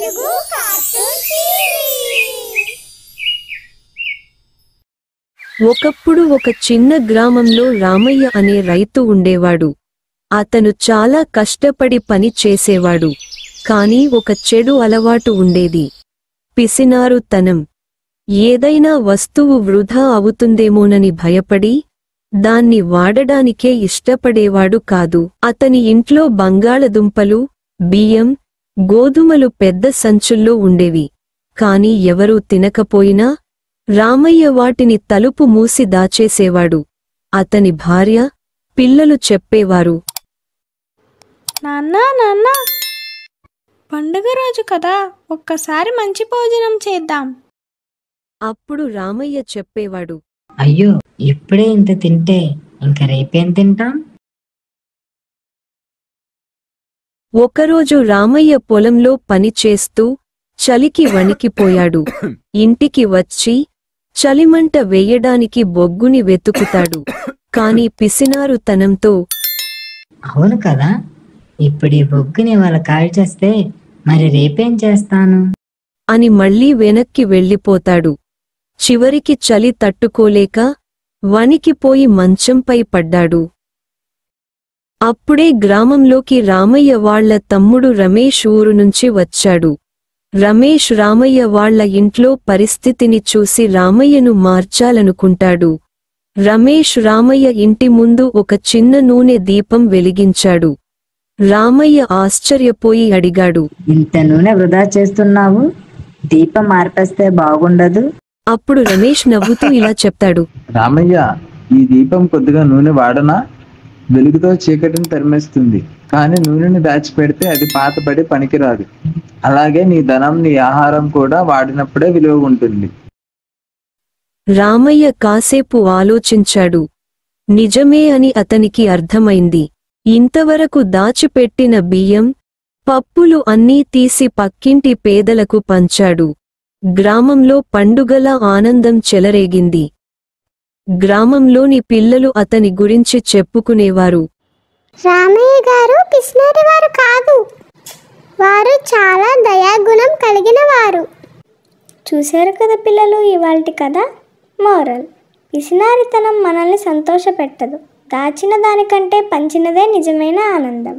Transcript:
Telugu cartoon TV. ఒకప్పుడు ఒక చిన్న గ్రామంలో రామయ్య అనే రైతు ఉండేవాడు. అతను చాలా కష్టపడి పని చేసేవాడు. కానీ ఒక చెడు అలవాటు ఉండేది. పిసినారుతనం. ఏదైనా వస్తువు వృధా అవుతుందేమోనని భయపడి దాన్ని వాడడానికే ఇష్టపడేవాడు కాదు. అతని ఇంట్లో బంగాళదుంపలు, బియ్యం, గోధుమలు పెద్ద సంచుల్లో ఉండేవి. కాని ఎవరూ తినకపోయినా రామయ్య వాటిని తలుపు మూసి దాచేసేవాడు. అతని భార్య, పిల్లలు చెప్పేవారు, నాన్నా నాన్నా, పండుగ రోజు కదా, ఒక్కసారి మంచి భోజనం చేద్దాం. అప్పుడు రామయ్య చెప్పేవాడు, అయ్యో, ఇప్పుడే ఇంత తింటే ఇంక రేపేం తింటాం? ఒకరోజు రామయ్య పొలంలో పనిచేస్తూ చలికి వణికిపోయాడు. ఇంటికి వచ్చి చలిమంట వెయ్యడానికి బొగ్గుని వెతుకుతాడు. కాని పిసినారుతనంతో, అవును కదా, ఇప్పుడు ఈ బొగ్గుని వాళ్ళ కాల్చేస్తే మరి రేపేం చేస్తాను అని మళ్ళీ వెనక్కి వెళ్ళిపోతాడు. చివరికి చలి తట్టుకోలేక వణికిపోయి మంచంపై పడ్డాడు. అప్పుడే గ్రామంలోకి రామయ్య వాళ్ల తమ్ముడు రమేష్ ఊరు నుంచి వచ్చాడు. రమేష్ రామయ్య వాళ్ల ఇంట్లో పరిస్థితిని చూసి రామయ్యను మార్చాలనుకుంటాడు. రమేష్ రామయ్య ఇంటి ముందు ఒక చిన్న నూనె దీపం వెలిగించాడు. రామయ్య ఆశ్చర్యపోయి అడిగాడు, ఇంత నూనె వృధా చేస్తున్నావు? దీపం మార్పేస్తే బాగుండదు? అప్పుడు రమేష్ నవ్వుతూ ఇలా చెప్తాడు, రామయ్య, ఈ దీపం కొద్దిగా నూనె వాడనా? వెలుగుతో చీకటిని తరిమేస్తుంది. కానీ నూనెని దాచిపెడితే అది పాతపడి పనికిరాదు. అలాగే నీ ధనం, నీ ఆహారం కూడా వాడినప్పుడే విలువ ఉంటుంది. రామయ్య కాసేపు ఆలోచించాడు. నిజమే అని అతనికి అర్థమైంది. ఇంతవరకు దాచిపెట్టిన బియ్యం, పప్పులు అన్నీ తీసి పక్కింటి పేదలకు పంచాడు. గ్రామంలో పండుగల ఆనందం చెలరేగింది. గ్రామంలోని పిల్లలు అతని గురించి చెప్పుకునేవారు, రామయ్య గారు పిసినారి వారు కాదు, వారు చాలా దయాగుణం కలిగిన వారు. చూశారు కదా పిల్లలు, ఇవాల్టి కథ. మోరల్: పిసినారితనం మనల్ని సంతోషపెట్టదు. దాచిన దానికంటే పంచినదే నిజమైన ఆనందం.